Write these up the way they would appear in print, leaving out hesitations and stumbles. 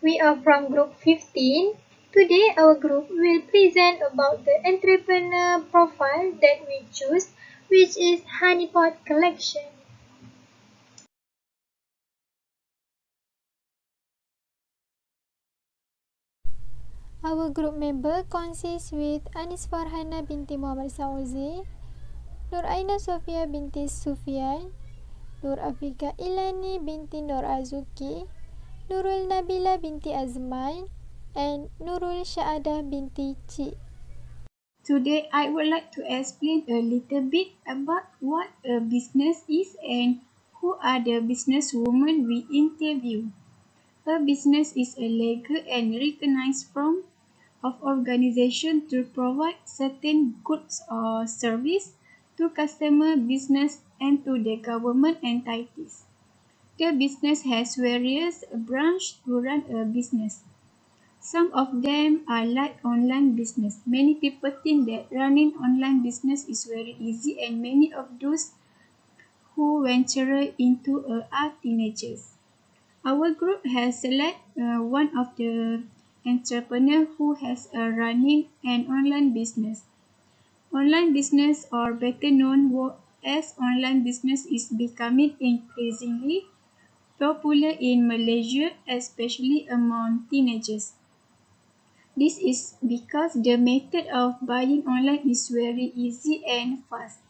We are from group 15. Today our group will present about the entrepreneur profile that we choose, which is Hunnypot collection. Our group member consists with Anis Farhana binti Muhammad Sauzi, Nur Aina Sofia binti Sufyan, Nur Afika Ilani binti Nur Azuki, Nurul Nabila binti Azman, and Nurul Syaadah binti Ci. Today, I would like to explain a little bit about what a business is and who are the businesswomen we interview. A business is a legal and recognized form of organization to provide certain goods or service to customer business and to the government entities. The business has various branches to run a business. Some of them are like online business. Many people think that running online business is very easy, and many of those who venture into it are teenagers. Our group has selected one of the entrepreneur who has running an online business. Online business, or better known as online business, is becoming increasingly popular in Malaysia, especially among teenagers. This is because the method of buying online is very easy and fast.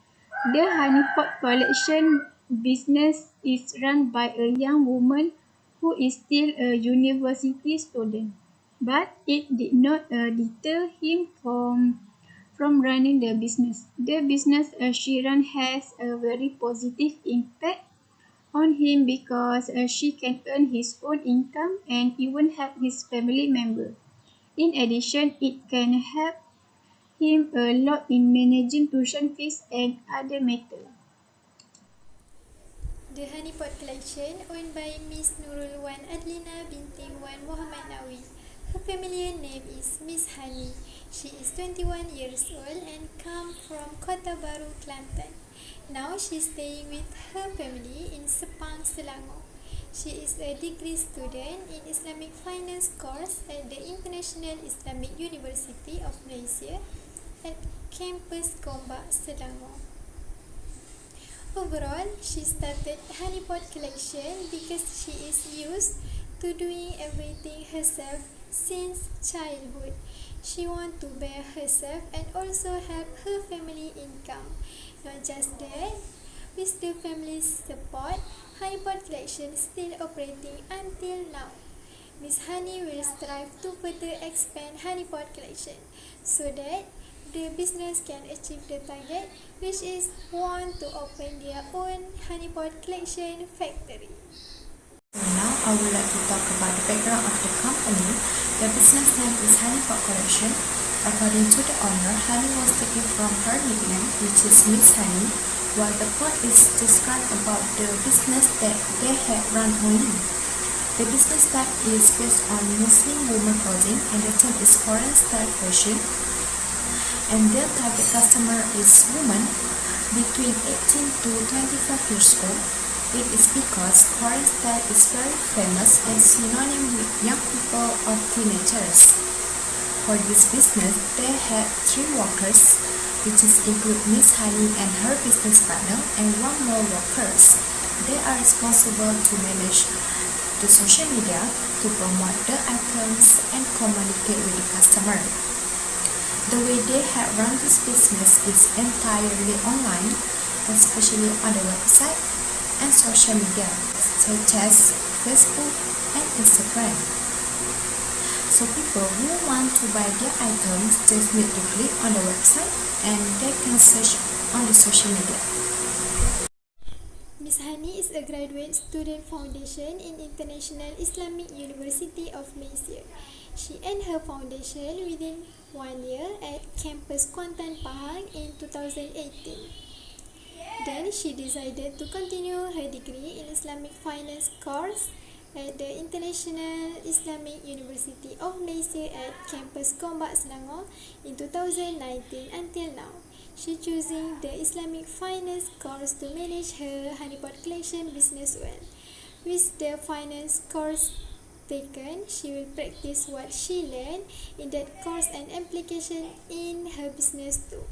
The Hunnypot collection business is run by a young woman who is still a university student, but it did not deter him from running the business. The business she runs has a very positive impact on him because she can earn his own income and even help his family member. In addition, it can help him a lot in managing tuition fees and other matters. The Hunnypot collection, owned by Miss Nurul Wan Adlina binti Wan Muhammad Nawi. Her familiar name is Miss Hani. She is 21 years old and comes from Kota Baru, Kelantan. Now she is staying with her family in Sepang, Selangor. She is a degree student in Islamic Finance course at the International Islamic University of Malaysia at campus Gombak, Selangor. Overall, she started Hunnypot collection because she is used to doing everything herself since childhood. She wants to bear herself and also help her family income. Not just that, with the family's support, Hunnypot collection is still operating until now. Miss Honey will strive to further expand Hunnypot collection so that the business can achieve the target, which is want to open their own Hunnypot collection factory. Now I would like to talk about the background of the company. The business name is Hunnypot Collection. According to the owner, honey was taken from her nickname, which is Miss Honey, while the plot is described about the business that they had run only. The business type is based on Muslim women clothing, and the term is foreign style fashion, and their target customer is women between 18 to 25 years old. It is because foreign style is very famous and synonym with young people or teenagers. For this business, they had 3 workers, which is include Miss Honey and her business partner, and 1 more workers. They are responsible to manage the social media to promote the items and communicate with the customer. The way they have run this business is entirely online, especially on the website and social media such as Facebook and Instagram. So people who want to buy their items just need to click on the website and they can search on the social media. Miss Hani is a graduate student foundation in International Islamic University of Malaysia. She earned her foundation within 1 year at campus Kuantan Pahang in 2018. Then she decided to continue her degree in Islamic Finance course at the International Islamic University of Malaysia at campus Gombak, Selangor in 2019 until now. She choosing the Islamic Finance course to manage her Hunnypot collection business well. With the finance course taken, she will practice what she learned in that course and application in her business too.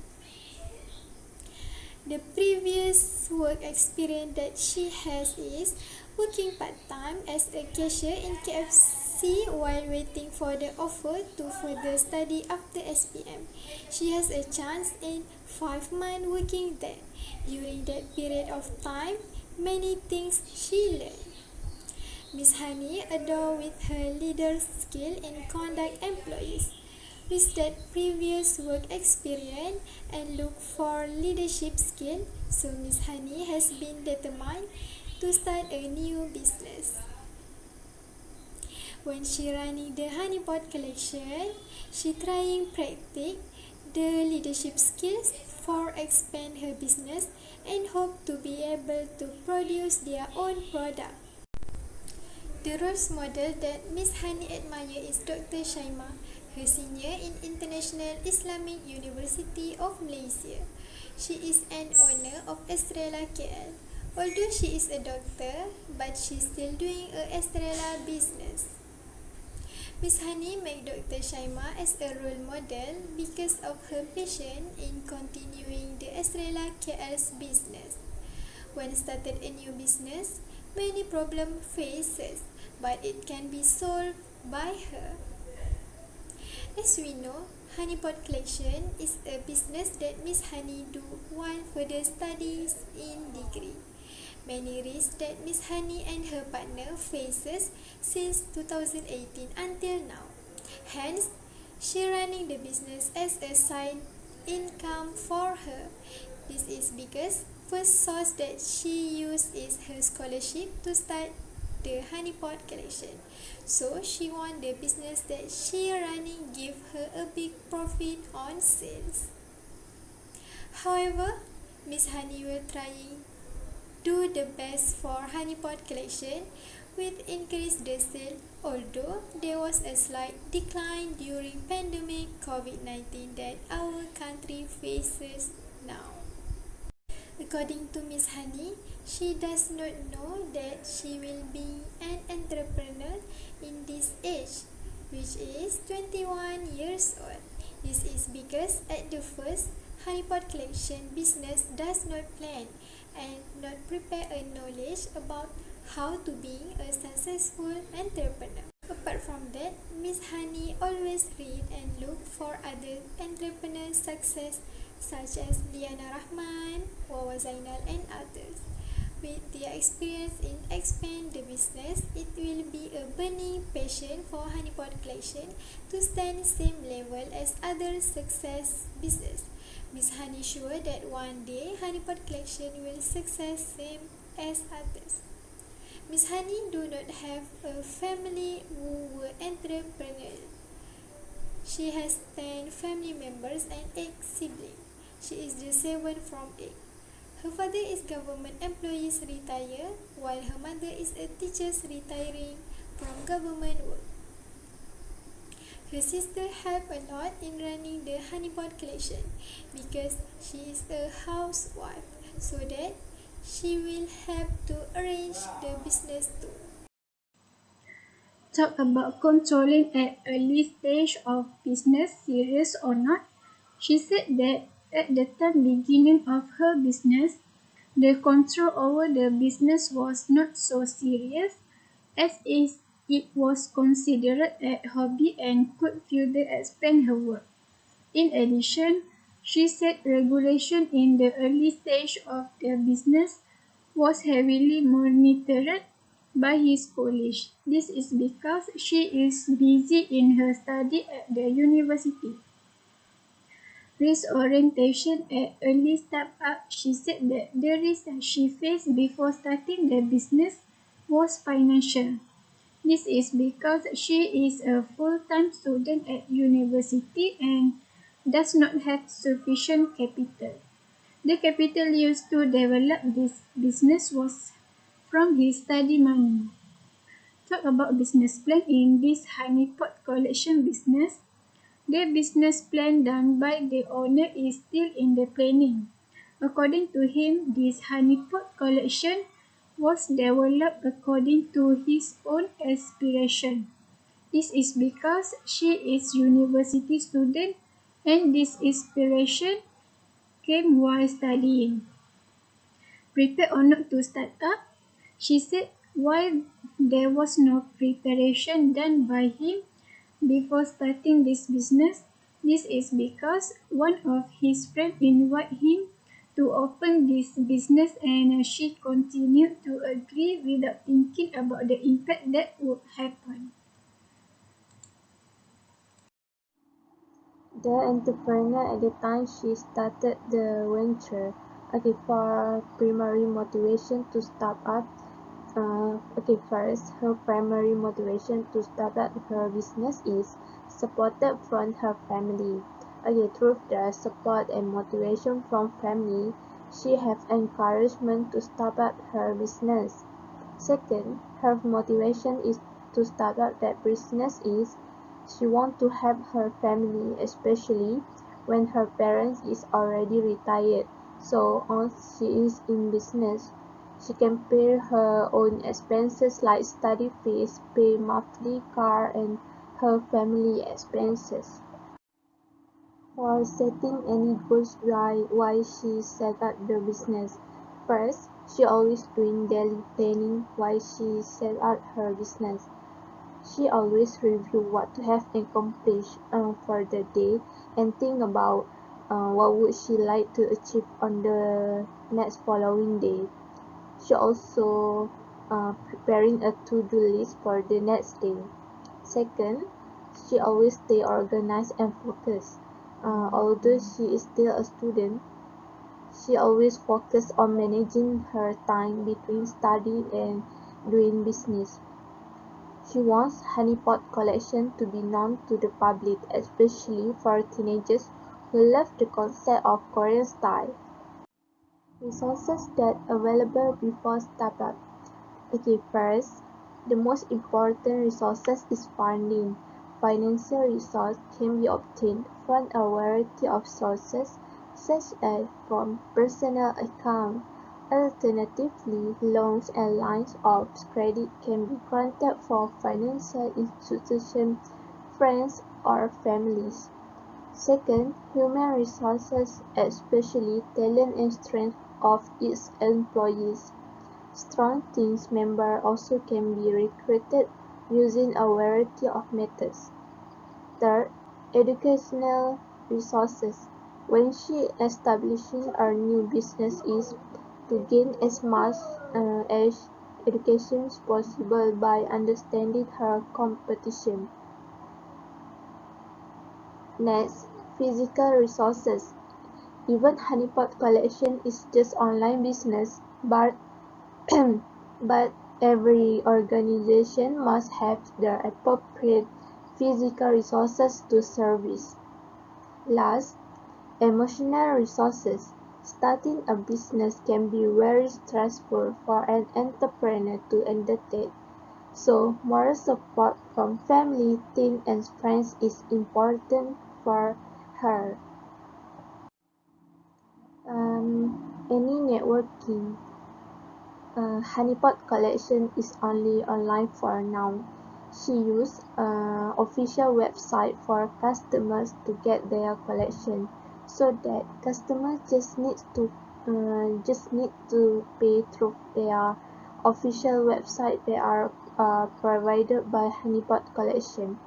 The previous work experience that she has is working part-time as a cashier in KFC while waiting for the offer to further study after SPM. She has a chance in 5 months working there. During that period of time, many things she learned. Miss Honey adore with her leader skill in conduct employees. With that previous work experience and look for leadership skill, so Miss Honey has been determined to start a new business. When she running the Hunnypot collection, she trying practice the leadership skills for expand her business and hope to be able to produce their own product. The role model that Miss Honey admire is Dr. Shaima, her senior in International Islamic University of Malaysia. She is an owner of Estrella KL. Although she is a doctor, but she's still doing a Estrella business. Miss Honey made Dr. Shaima as a role model because of her passion in continuing the Estrella KL's business. When started a new business, many problems faces, but it can be solved by her. As we know, Hunnypot collection is a business that Miss Honey do while further studies in degree. Many risks that Miss Honey and her partner faces since 2018 until now. Hence, she running the business as a side income for her. This is because first source that she used is her scholarship to start the Hunnypot collection. So she want the business that she running give her a big profit on sales. However, Miss Honey will trying do the best for Hunnypot collection with increased the sale, although there was a slight decline during pandemic COVID-19 that our country faces now. According to Miss Honey, she does not know that she will be an entrepreneur in this age, which is 21 years old. This is because at the first, Hunnypot collection business does not plan and not prepare a knowledge about how to be a successful entrepreneur. Apart from that, Miss Honey always read and look for other entrepreneurs' success such as Liana Rahman, Wawa Zainal and others. With their experience in expand the business, it will be a burning passion for Hunnypot collection to stand same level as other success business. Miss Honey sure that one day Hunnypot collection will success same as others. Miss Honey do not have a family who were entrepreneurs. She has 10 family members and 8 siblings. She is the 7th from 8. Her father is government employees retire, while her mother is a teacher retiring from government work. Her sister help a lot in running the Hunnypot collection because she is a housewife, so that she will help to arrange the business too. Talk about controlling at early stage of business, serious or not. She said that at the time beginning of her business, the control over the business was not so serious as it was considered a hobby and could further expand her work. In addition, she said regulation in the early stage of the business was heavily monitored by his college. This is because she is busy in her study at the university. Risk orientation at early startup, she said that the risk she faced before starting the business was financial. This is because she is a full-time student at university and does not have sufficient capital. The capital used to develop this business was from his study money. Talk about business plan in this Hunnypot collection business. The business plan done by the owner is still in the planning. According to him, this Hunnypot collection was developed according to his own aspiration. This is because she is university student and this inspiration came while studying. Prepared or not to start up? She said while there was no preparation done by him before starting this business, this is because one of his friends invited him to open this business and she continued to agree without thinking about the impact that would happen. The entrepreneur at the time she started the venture. Okay, for primary motivation to start up. First, her primary motivation to start up her business is supported from her family. Okay, through the support and motivation from family, she have encouragement to start up her business. Second, her motivation is to start up that business is she want to help her family, especially when her parents is already retired. So once she is in business, she can pay her own expenses like study fees, pay monthly car and her family expenses. For setting any goals why she set up the business. First, she always doing daily planning why she set up her business. She always review what to have accomplished for the day and think about what would she like to achieve on the next following day. She also preparing a to-do list for the next day. Second, she always stay organized and focused. Although she is still a student, she always focus on managing her time between study and doing business. She wants Hunnypot collection to be known to the public, especially for teenagers who love the concept of Korean style. Resources that available before startup. Okay, first, the most important resources is funding. Financial resource can be obtained from a variety of sources, such as from personal account. Alternatively, loans and lines of credit can be granted for financial institutions, friends, or families. Second, human resources, especially talent and strength of its employees. Strong team members also can be recruited using a variety of methods. Third, educational resources. When she establishing a new business is to gain as much as education as possible by understanding her competition. Next, physical resources. Even Hunnypot collection is just online business, but but every organization must have the appropriate physical resources to service. Last, emotional resources. Starting a business can be very stressful for an entrepreneur to undertake, so moral support from family, team, and friends is important for her. Any networking. Hunnypot collection is only online for now. She used official website for customers to get their collection, so that customers just need to pay through their official website that are provided by Hunnypot collection.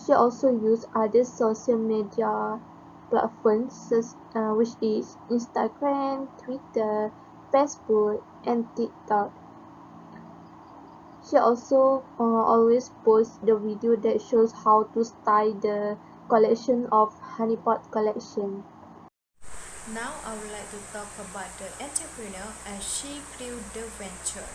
She also used other social media platforms which is Instagram, Twitter, Facebook, and TikTok. She also always posts the video that shows how to style the collection of Hunnypot collection. Now I would like to talk about the entrepreneur as she grew the venture.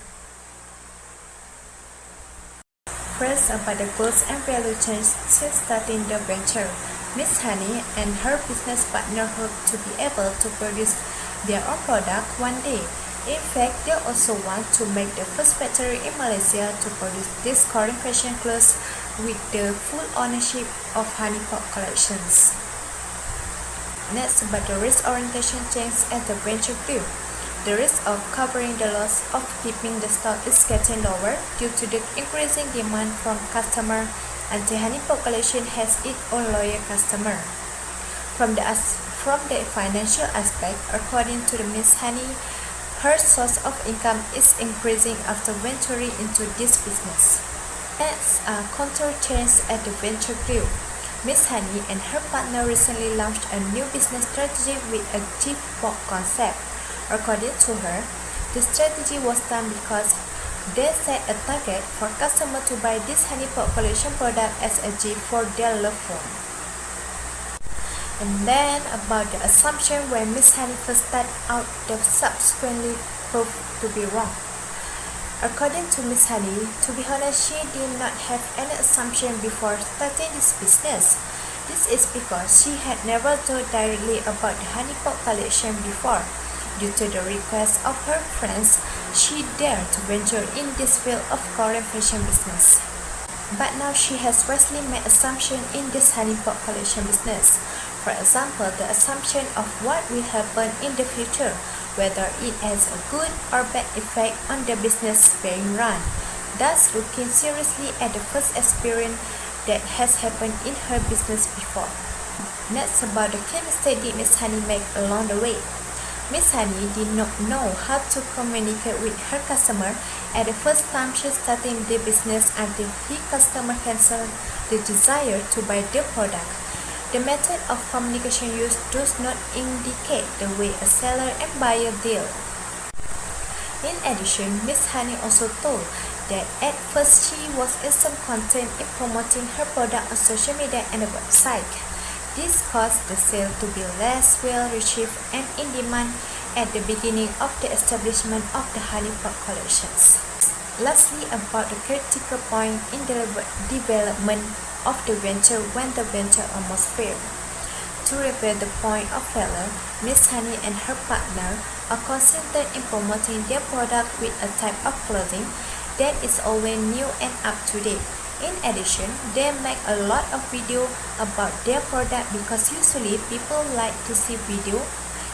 First, about the goals and value change since starting the venture. Miss Honey and her business partner hope to be able to produce their own product one day. In fact, they also want to make the first factory in Malaysia to produce these Korean fashion clothes with the full ownership of Hunnypot collections. Next, about the risk orientation change and the venture grew. The risk of covering the loss of keeping the stock is getting lower due to the increasing demand from customers, and the Hunnypot collection has its own loyal customer. From the financial aspect, according to the Miss Honey, her source of income is increasing after venturing into this business. Next, a contour change at the venture group. Miss Honey and her partner recently launched a new business strategy with a gift box concept. According to her, the strategy was done because they set a target for customers to buy this Hunnypot collection product as a gift for their loved one. And then about the assumption when Miss Honey first started out that subsequently proved to be wrong. According to Miss Honey, to be honest, she did not have any assumption before starting this business. This is because she had never thought directly about the Hunnypot collection before. Due to the request of her friends, she dared to venture in this field of Korean fashion business. But now she has vastly made assumptions in this Hunnypot collection business. For example, the assumption of what will happen in the future, whether it has a good or bad effect on the business being run, thus looking seriously at the first experience that has happened in her business before. Next, about the key mistake did Miss Honey make along the way. Miss Honey did not know how to communicate with her customer at the first time she started the business until her customer canceled the desire to buy the product. The method of communication used does not indicate the way a seller and buyer deal. In addition, Miss Honey also told that at first she was in some content in promoting her product on social media and a website. This caused the sale to be less well received and in demand at the beginning of the establishment of the Hunnypot collections. Lastly, about the critical point in the development of the venture when the venture almost failed. To reveal the point of failure, Miss Honey and her partner are concentrated in promoting their product with a type of clothing that is always new and up to date. In addition, they make a lot of video about their product because usually people like to see video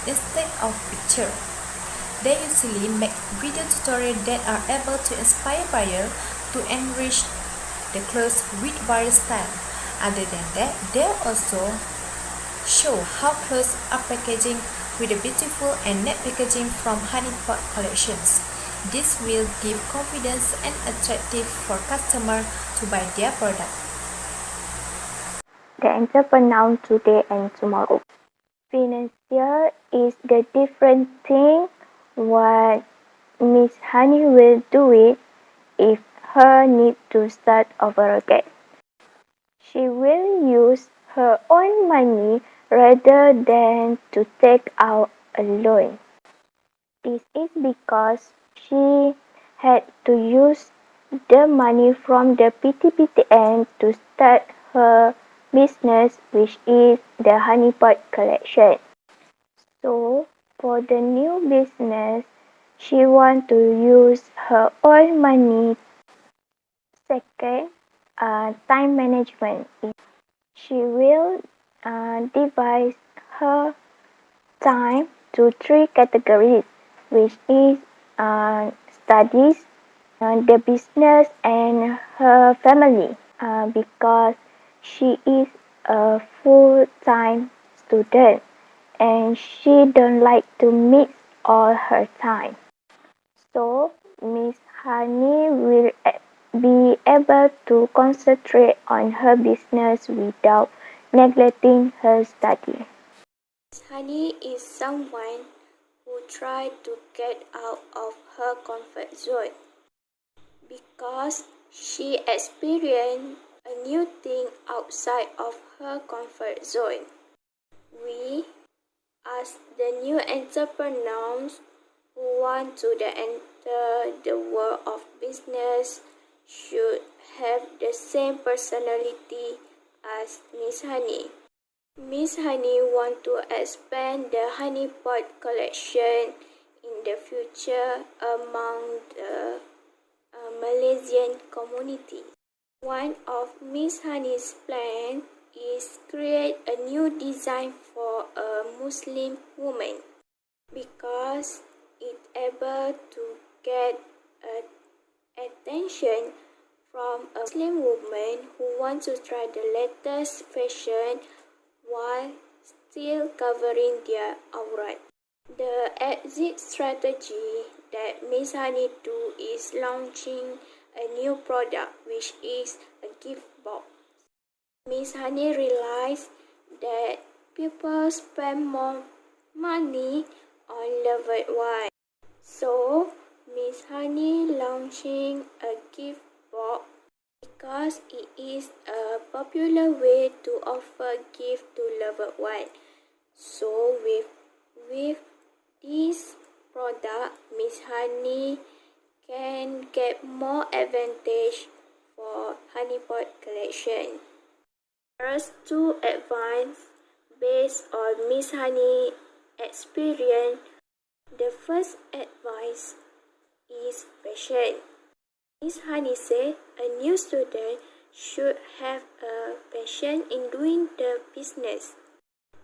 instead of picture. They usually make video tutorials that are able to inspire buyers to enrich the clothes with various styles. Other than that, they also show how clothes are packaging with a beautiful and neat packaging from Hunnypot collections. This will give confidence and attractive for customers to buy their product. The entrepreneur today and tomorrow. Financial is the different thing. What Miss Honey will do it if her need to start over again. She will use her own money rather than to take out a loan. This is because she had to use the money from the PTPTN to start her business, which is the Hunnypot collection. So, for the new business, she wants to use her own money. Second, time management. She will divide her time to three categories, which is studies, the business, and her family, because she is a full-time student and she don't like to mix all her time. So Miss Honey will be able to concentrate on her business without neglecting her study. Miss Honey is someone who tries to get out of her comfort zone because she experienced a new thing outside of her comfort zone. We, as the new entrepreneurs who want to enter the world of business, should have the same personality as Miss Honey. Miss Honey wants to expand the Hunnypot collection in the future among the Malaysian community. One of Miss Honey's plans is create a new design for a Muslim woman because is able to get attention from a Muslim woman who wants to try the latest fashion while still covering their aurat. The exit strategy that Miss Honey do is launching a new product, which is a gift box. Miss Honey realized that people spend more money on loved wine. So, Miss Honey launching a gift box because it is a popular way to offer gift to loved one. So, with this product, Miss Honey can get more advantage for Hunnypot collection. First, two advice based on Miss Honey experience. The first advice is passion. Miss Honey said a new student should have a passion in doing the business.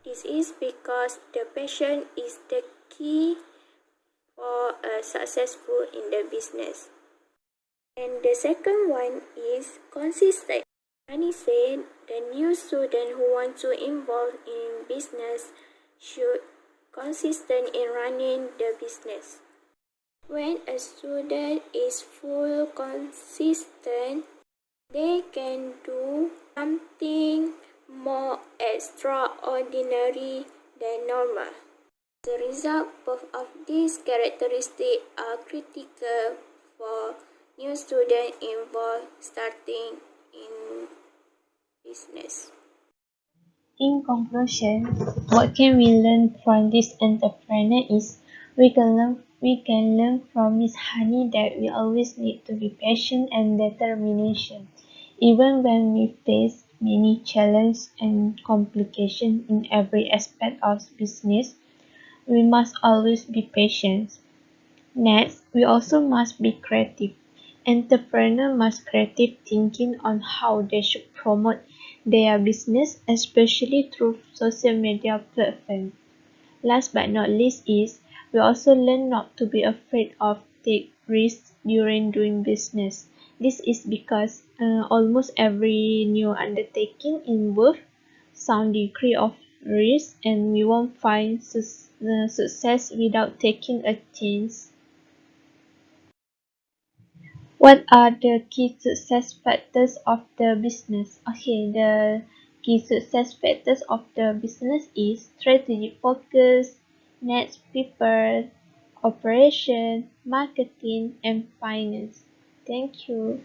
This is because the passion is the key for a successful in the business. And the second one is consistent. Honey said the new student who wants to involve in business should consistent in running the business. When a student is full consistent, they can do something more extraordinary than normal. The result, both of these characteristics are critical for new students involved starting in business. In conclusion, what can we learn from this entrepreneur is we can learn from Miss Honey that we always need to be patient and determination. Even when we face many challenges and complications in every aspect of business, we must always be patient. Next, we also must be creative. Entrepreneurs must creative thinking on how they should promote their business, especially through social media platforms. Last but not least is we also learn not to be afraid of take risks during doing business. This is because almost every new undertaking involves some degree of risk, and we won't find success without taking a chance. What are the key success factors of the business? Okay, the key success factors of the business is strategic focus, next people, operation, marketing, and finance. Thank you.